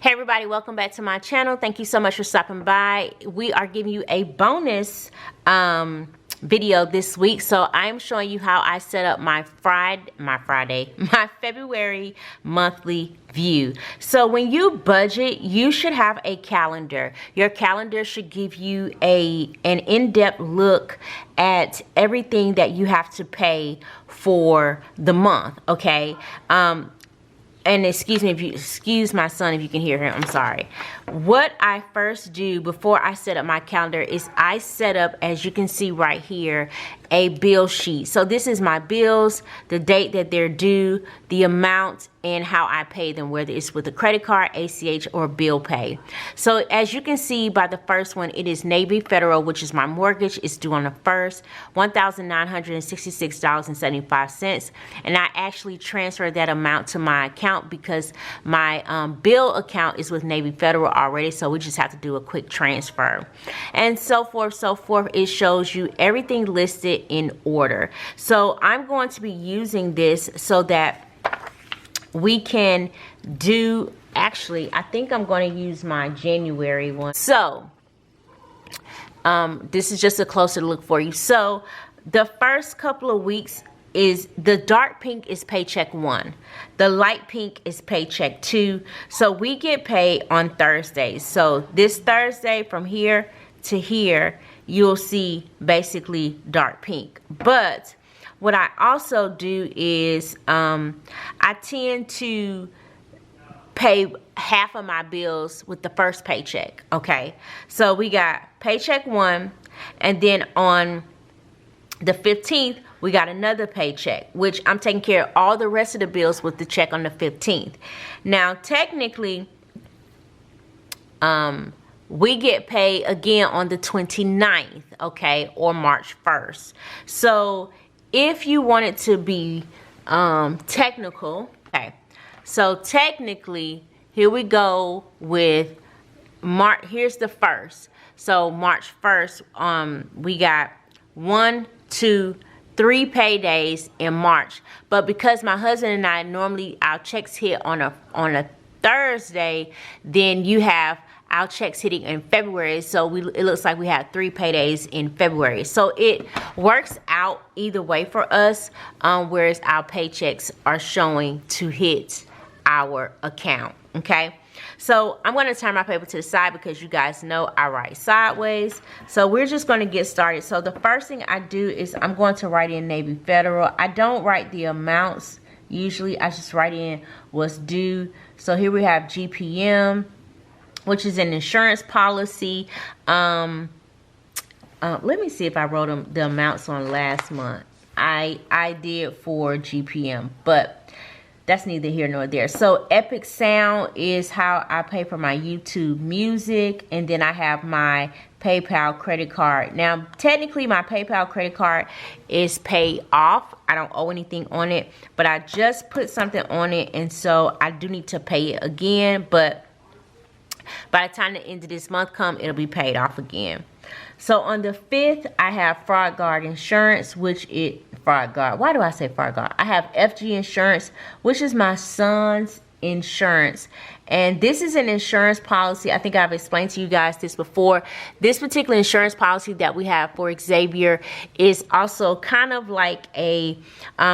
Hey everybody, welcome back to my channel. Thank you so much for stopping by. We are giving you a bonus video this week. So I'm showing you how I set up my February monthly view. So when you budget, you should have a calendar. Your calendar should give you an in-depth look at everything that you have to pay for the month, okay? And excuse me, if you excuse my son if you can hear him, I'm sorry. What I first do before I set up my calendar is I set up, as you can see right here, a bill sheet. So this is my bills, the date that they're due, the amount, and how I pay them, whether it's with a credit card, ACH, or bill pay. So as you can see by the first one, it is Navy Federal, which is my mortgage. It's due on the 1st, $1,966.75. And I actually transferred that amount to my account because my bill account is with Navy Federal already. So we just have to do a quick transfer. And so forth, so forth. It shows you everything listed in order. So I'm going to be using this so that we can do, actually, I think I'm going to use my January one. So, this is just a closer look for you. So, the first couple of weeks is, the dark pink is paycheck 1. The light pink is paycheck 2. So, we get paid on Thursdays. So, this Thursday from here to here, you'll see basically dark pink. But what I also do is I tend to pay half of my bills with the first paycheck, okay? So we got paycheck 1, and then on the 15th, we got another paycheck, which I'm taking care of all the rest of the bills with the check on the 15th. Now, technically, we get paid again on the 29th, okay, or March 1st. So if you want it to be technical, okay, so technically, here we go with March. Here's the 1st. So March 1st, we got 1, 2, 3 paydays in March. But because my husband and I normally, our checks hit on a Thursday, then you have our checks hitting in February, so it looks like we have 3 paydays in February. So it works out either way for us, whereas our paychecks are showing to hit our account, okay? So I'm going to turn my paper to the side because you guys know I write sideways. So we're just going to get started. So the first thing I do is I'm going to write in Navy Federal. I don't write the amounts. Usually I just write in what's due. So here we have GPM, which is an insurance policy. Let me see if I wrote them the amounts on last month. I did for GPM, but that's neither here nor there. So Epic Sound is how I pay for my YouTube music, and then I have my PayPal credit card. Now, technically, my PayPal credit card is paid off. I don't owe anything on it, but I just put something on it, and so I do need to pay it again, but by the time the end of this month comes, it'll be paid off again. So on the 5th, I have Fraud Guard Insurance, which is Fraud Guard. Why do I say Fraud Guard? I have FG Insurance, which is my son's insurance. And this is an insurance policy. I think I've explained to you guys this before. This particular insurance policy that we have for Xavier is also kind of like a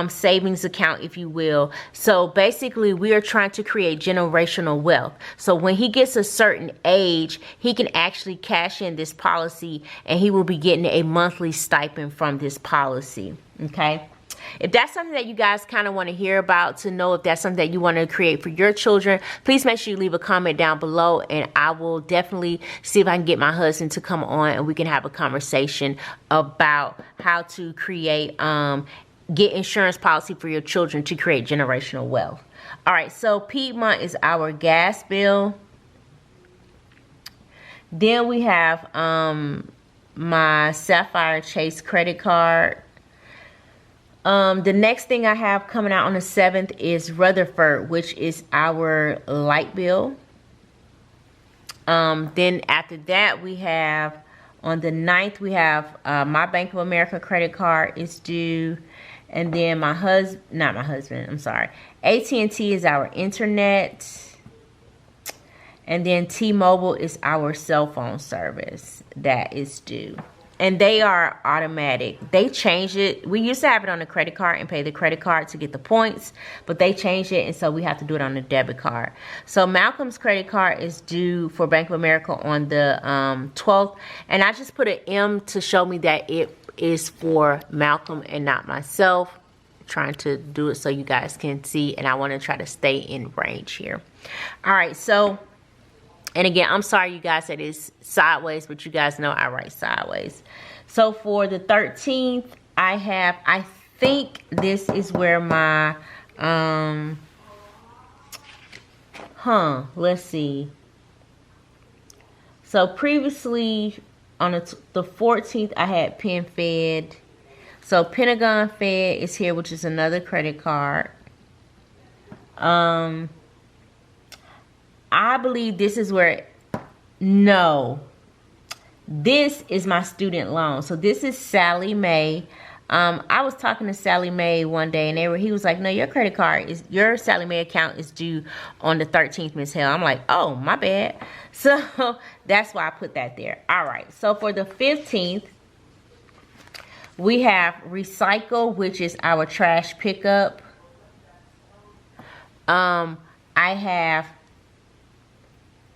savings account, if you will. So basically, we are trying to create generational wealth. So when he gets a certain age, he can actually cash in this policy and he will be getting a monthly stipend from this policy, okay? If that's something that you guys kind of want to hear about, to know if that's something that you want to create for your children, please make sure you leave a comment down below, and I will definitely see if I can get my husband to come on and we can have a conversation about how to create, get insurance policy for your children to create generational wealth. All right, so Piedmont is our gas bill. Then we have my Sapphire Chase credit card. The next thing I have coming out on the 7th is Rutherford, which is our light bill. Then after that, we have, on the 9th, we have my Bank of America credit card is due. And then my husband, not my husband, I'm sorry. AT&T is our internet. And then T-Mobile is our cell phone service that is due. And they are automatic. They changed it. We used to have it on the credit card and pay the credit card to get the points, but they changed it, and so we have to do it on the debit card. So Malcolm's credit card is due for Bank of America on the 12th, and I just put an M to show me that it is for Malcolm and not myself. Trying to do it so you guys can see, and I want to try to stay in range here. All right, so, and again, I'm sorry you guys that it's sideways, but you guys know I write sideways. So for the 13th, I think this is where my, let's see. So previously on the 14th, I had PenFed. So Pentagon Fed is here, which is another credit card. I believe this is where, no, this is my student loan. So this is Sally Mae. I was talking to Sally Mae one day, and he was like, no, your credit card your Sally Mae account is due on the 13th, Miss Hale. I'm like, oh, my bad. So that's why I put that there. All right. So for the 15th, we have Recycle, which is our trash pickup. I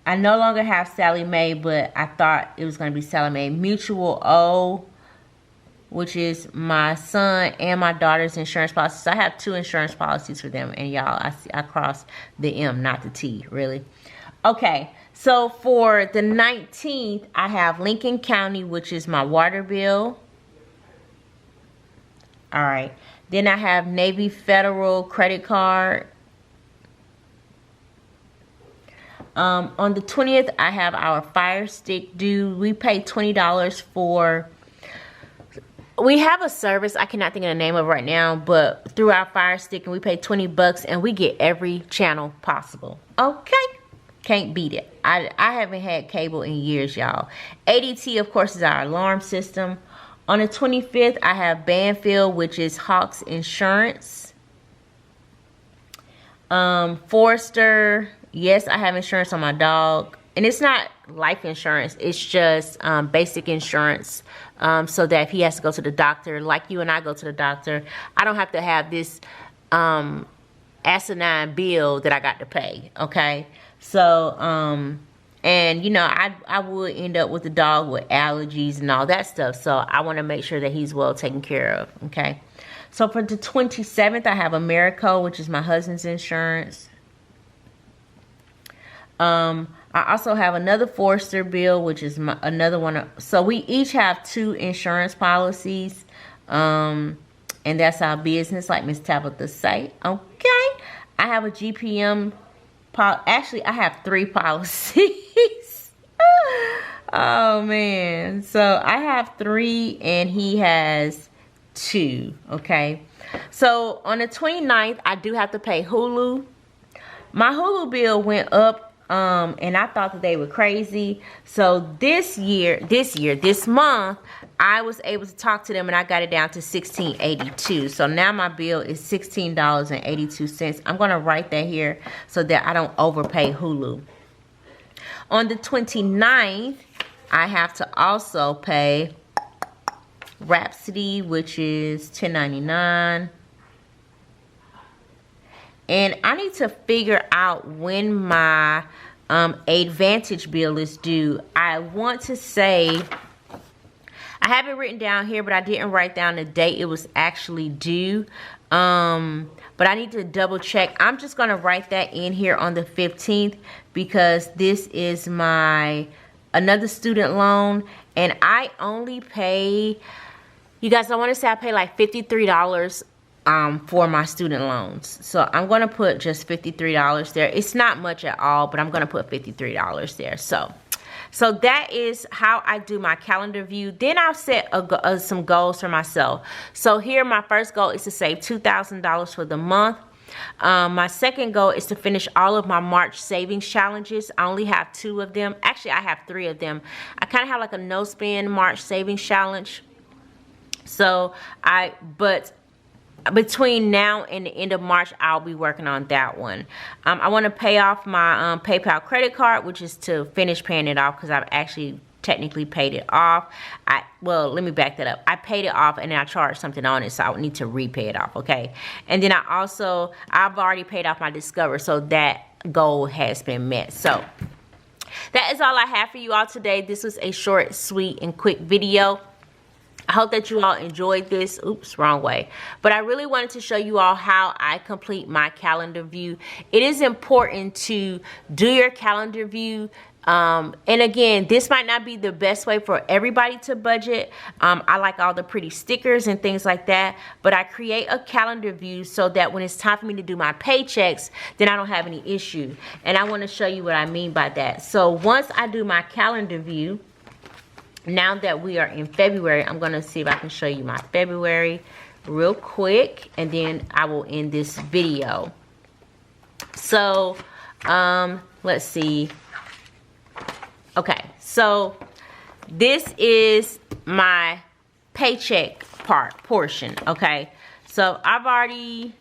no longer have Sally Mae, but I thought it was going to be Sally Mae. Mutual O, which is my son and my daughter's insurance policy. So I have 2 insurance policies for them. And y'all, I crossed the M, not the T, really. Okay, so for the 19th, I have Lincoln County, which is my water bill. All right. Then I have Navy Federal credit card. On the 20th, I have our Fire Stick due. We pay $20 for... We have a service, I cannot think of the name of it right now, but through our Fire Stick, and we pay $20 and we get every channel possible. Okay. Can't beat it. I haven't had cable in years, y'all. ADT, of course, is our alarm system. On the 25th, I have Banfield, which is Hawks Insurance. Forester, yes, I have insurance on my dog. And it's not life insurance. It's just basic insurance so that if he has to go to the doctor, like you and I go to the doctor, I don't have to have this asinine bill that I got to pay, okay? So, and, you know, I would end up with the dog with allergies and all that stuff. So I want to make sure that he's well taken care of. Okay. So for the 27th, I have Americo, which is my husband's insurance. I also have another Forester bill, which is another one. So we each have 2 insurance policies. And that's our business, like Miss Tabitha say. Okay. I have a GPM. Actually, I have 3 policies. Oh, man. So I have 3 and he has 2. Okay. So on the 29th, I do have to pay Hulu. My Hulu bill went up. And I thought that they were crazy. So this month, I was able to talk to them and I got it down to $16.82. So now my bill is $16.82. I'm going to write that here so that I don't overpay Hulu. On the 29th, I have to also pay Rhapsody, which is $10.99. And I need to figure out when my Advantage bill is due. I want to say, I have it written down here, but I didn't write down the date it was actually due. But I need to double check. I'm just going to write that in here on the 15th because this is my another student loan. And I only pay, you guys, I want to say I pay like $53 for my student loans. So I'm going to put just $53 there. It's not much at all, but I'm going to put $53 there. So that is how I do my calendar view. Then I'll set some goals for myself. So here, my first goal is to save $2,000 for the month. My second goal is to finish all of my March savings challenges. I only have 2 of them. Actually, I have 3 of them. I kind of have like a no spend March savings challenge. So but between now and the end of March, I'll be working on that one. I want to pay off my PayPal credit card, which is to finish paying it off because I've actually technically paid it off. Well, let me back that up. I paid it off and then I charged something on it, so I would need to repay it off, okay? And then I've already paid off my Discover, so that goal has been met. So that is all I have for you all today. This was a short, sweet, and quick video. I hope that you all enjoyed this. Oops, wrong way. But I really wanted to show you all how I complete my calendar view. It is important to do your calendar view. And again, this might not be the best way for everybody to budget. I like all the pretty stickers and things like that, but I create a calendar view so that when it's time for me to do my paychecks, then I don't have any issue. And I want to show you what I mean by that. So once I do my calendar view, now that we are in February, I'm going to see if I can show you my February real quick, and then I will end this video. So, let's see. Okay, so this is my paycheck portion, okay? So I've already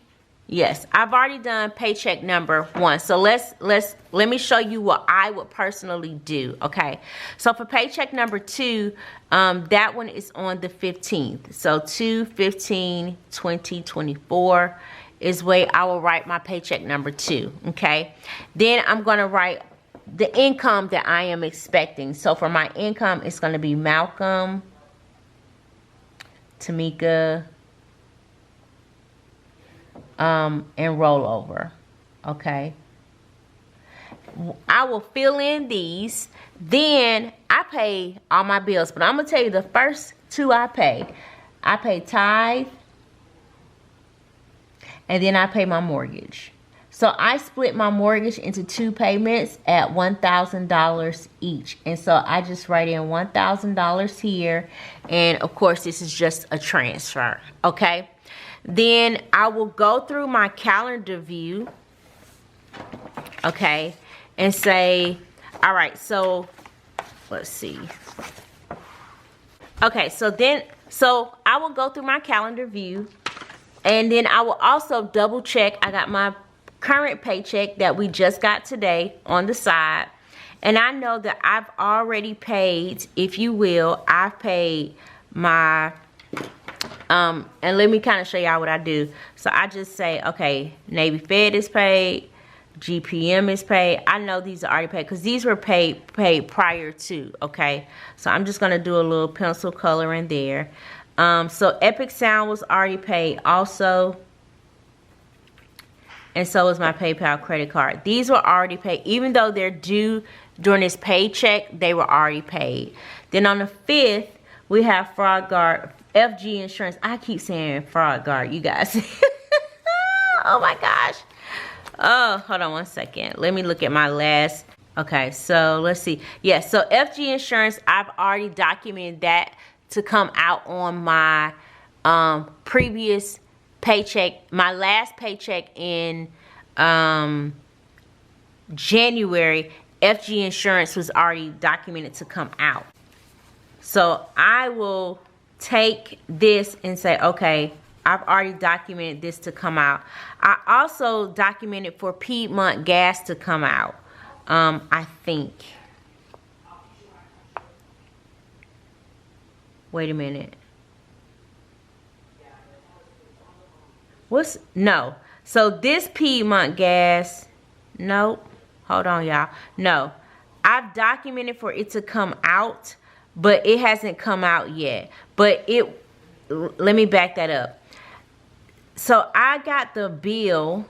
done paycheck number 1. So let me show you what I would personally do, okay? So for paycheck number 2, that one is on the 15th. So 2/15/2024 is where I will write my paycheck number 2, okay? Then I'm gonna write the income that I am expecting. So for my income, it's gonna be Malcolm, Tamika, and rollover, okay? I will fill in these. Then I pay all my bills, but I'm gonna tell you the first 2 I pay. I pay tithe, and then I pay my mortgage. So I split my mortgage into 2 payments at $1,000 each. And so I just write in $1,000 here. And of course, this is just a transfer, okay? Then I will go through my calendar view, okay, and say, all right, so let's see. Okay, so I will go through my calendar view, and then I will also double check. I got my current paycheck that we just got today on the side, and I know that I've already paid, if you will, I've paid my and let me kind of show y'all what I do. So I just say, okay, Navy Fed is paid, GPM is paid. I know these are already paid because these were paid prior to, okay? So I'm just gonna do a little pencil color in there. So Epic Sound was already paid also, and so is my PayPal credit card. These were already paid. Even though they're due during this paycheck, they were already paid. Then on the 5th, we have Fraud Guard, FG Insurance. I keep saying Fraud Guard, you guys. Oh my gosh. Oh, hold on one second. Let me look at my last. Okay, so let's see. Yeah, so FG Insurance, I've already documented that to come out on my previous paycheck, my last paycheck in January. FG Insurance was already documented to come out. So I will take this and say, okay, I've already documented this to come out. I also documented for Piedmont Gas to come out, I think. Wait a minute. No. So this Piedmont Gas, nope. Hold on, y'all. No. I've documented for it to come out, but it hasn't come out yet. But let me back that up. So I got the bill.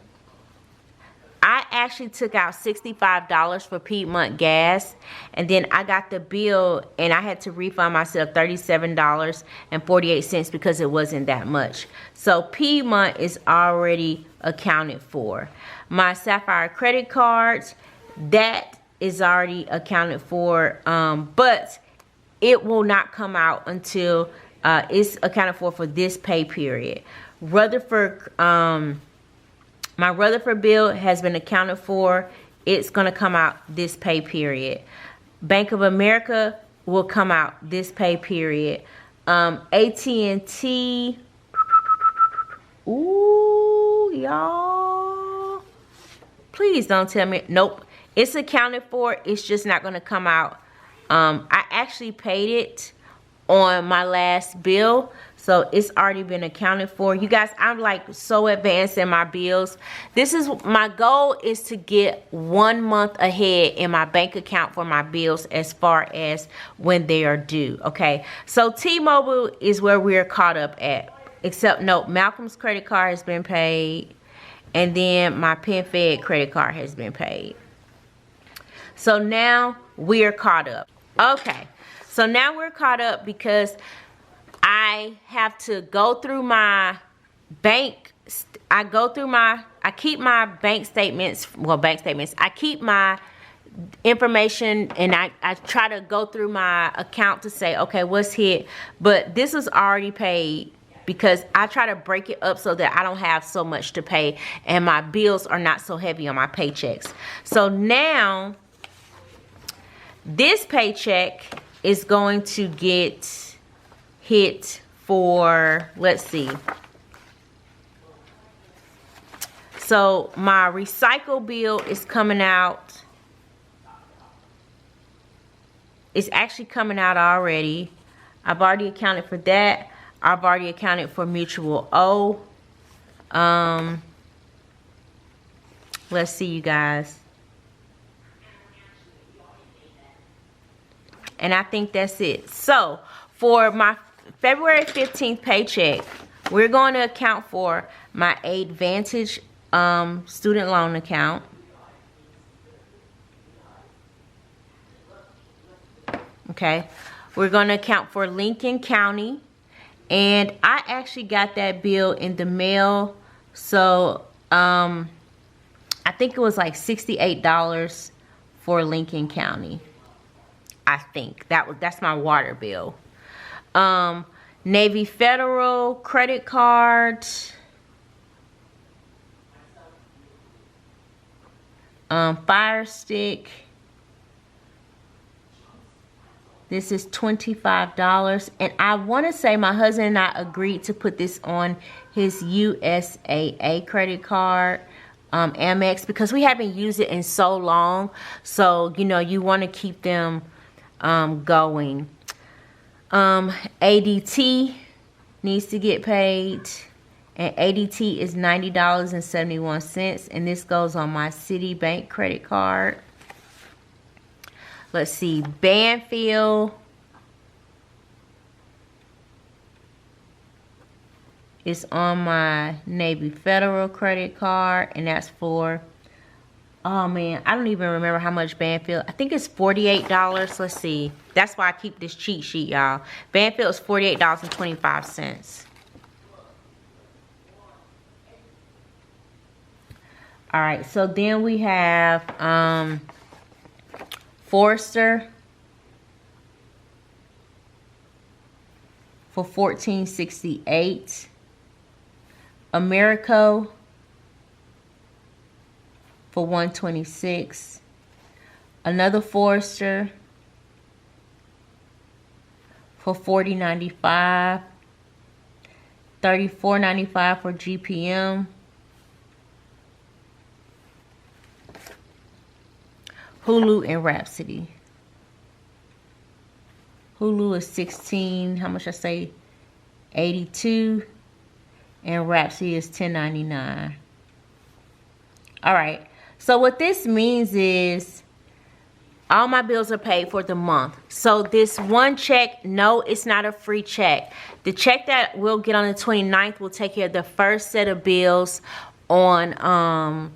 I actually took out $65 for Piedmont Gas, and then I got the bill and I had to refund myself $37.48 because it wasn't that much. So Piedmont is already accounted for. My Sapphire credit cards, that is already accounted for, but it will not come out until it's accounted for this pay period. Rutherford, my Rutherford bill has been accounted for. It's going to come out this pay period. Bank of America will come out this pay period. AT&T, Ooh, y'all. Please don't tell me. Nope. It's accounted for. It's just not going to come out. I actually paid it on my last bill. So it's already been accounted for. You guys, I'm like so advanced in my bills. This is my goal, is to get 1 month ahead in my bank account for my bills as far as when they are due. Okay. So T-Mobile is where we're caught up at. Except no, Malcolm's credit card has been paid. And then my PenFed credit card has been paid. So now we're caught up. Okay. So now we're caught up because I have to go through my bank. I keep my bank statements. Well, bank statements. I keep my information, and I try to go through my account to say, okay, what's hit. But this was already paid because I try to break it up so that I don't have so much to pay and my bills are not so heavy on my paychecks. So now this paycheck is going to get hit for, let's see. So my recycle bill is coming out. It's actually coming out already. I've already accounted for that. I've already accounted for Mutual O. Let's see, you guys. And I think that's it. So for my February 15th paycheck, we're going to account for my Advantage student loan account. Okay. We're going to account for Lincoln County. And I actually got that bill in the mail. So I think it was like $68 for Lincoln County. I think that's my water bill. Navy Federal credit card. Fire Stick. This is $25. And I want to say my husband and I agreed to put this on his USAA credit card, Amex, because we haven't used it in so long. So, you know, you want to keep them going. ADT needs to get paid. And ADT is $90.71. And this goes on my Citibank credit card. Let's see, Banfield is on my Navy Federal credit card, and that's for, oh man, I don't even remember how much Banfield. I think it's $48. Let's see. That's why I keep this cheat sheet, y'all. Banfield is $48.25. All right, so then we have Forrester for $14.68. Americo for $126. Another Forrester for $40.95. $34.95 for GPM. Hulu and Rhapsody. Hulu is $16. How much I say? $82. And Rhapsody is $10.99. All right. So what this means is all my bills are paid for the month. So this one check, no, it's not a free check. The check that we'll get on the 29th will take care of the first set of bills on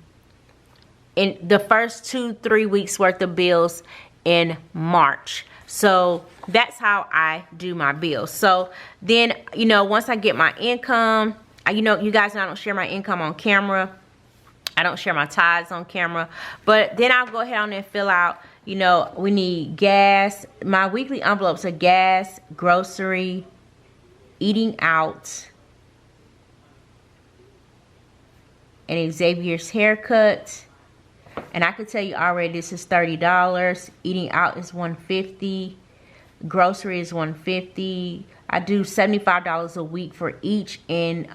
in the first 2-3 weeks worth of bills in March. So that's how I do my bills. So then, you know, once I get my income, you know, you guys know I don't share my income on camera. I don't share my tithes on camera. But then I'll go ahead on and fill out, you know, we need gas. My weekly envelopes are gas, grocery, eating out, and Xavier's haircut. And I can tell you already this is $30. Eating out is $150. Grocery is $150. I do $75 a week for each. And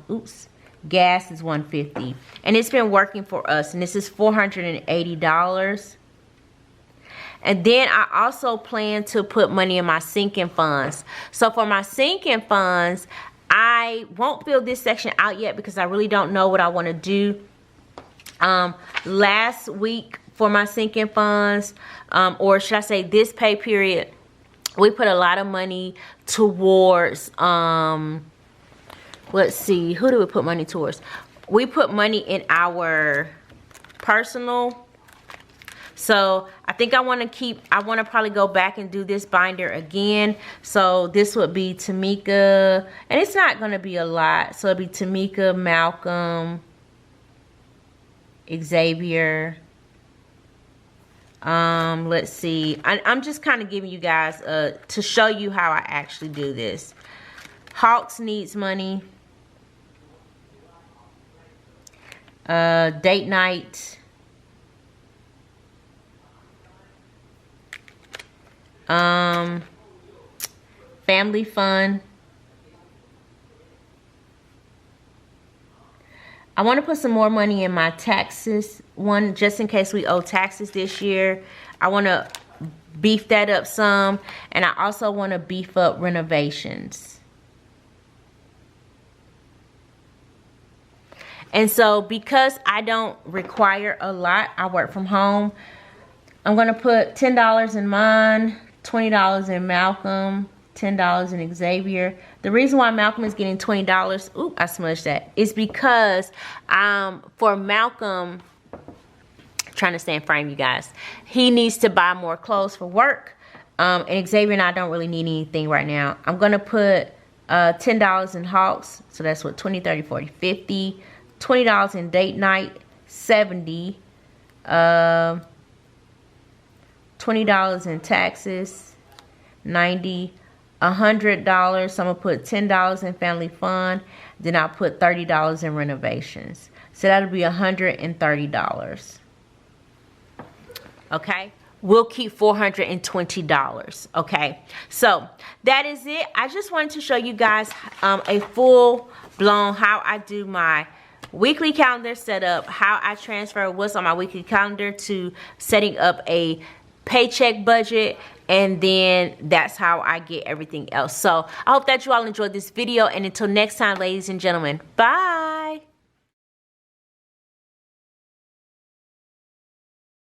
oops, gas is $150, and it's been working for us, and this is $480. And then I also plan to put money in my sinking funds. So for my sinking funds, I won't fill this section out yet because I really don't know what I want to do. Last week for my sinking funds, or should I say this pay period, we put a lot of money towards, let's see, who do we put money towards? We put money in our personal. So I think I want to probably go back and do this binder again. So this would be Tamika, and it's not going to be a lot. So it'll be Tamika, Malcolm, Xavier. Let's see. I'm just kind of giving you guys to show you how I actually do this. Hawks needs money. Date night. Family fun. I want to put some more money in my taxes one, just in case we owe taxes this year. I want to beef that up some, and I also want to beef up renovations. And so because I don't require a lot, I work from home, I'm going to put $10 in mine, $20 in Malcolm, $10 in Xavier. The reason why Malcolm is getting $20, ooh, I smudged that, is because for Malcolm, trying to stay in frame, you guys, he needs to buy more clothes for work. And Xavier and I don't really need anything right now. I'm going to put $10 in Hawks. So that's what, 20, 30, 40, 50. $20 in date night, 70. $20 in taxes, 90. $100. So I'm gonna put $10 in family fun. Then I'll put $30 in renovations. So that'll be $130. Okay. We'll keep $420. Okay. So that is it. I just wanted to show you guys a full blown how I do my weekly calendar setup, how I transfer what's on my weekly calendar to setting up a paycheck budget, and then that's how I get everything else. So I hope that you all enjoyed this video, and until next time, ladies and gentlemen, bye.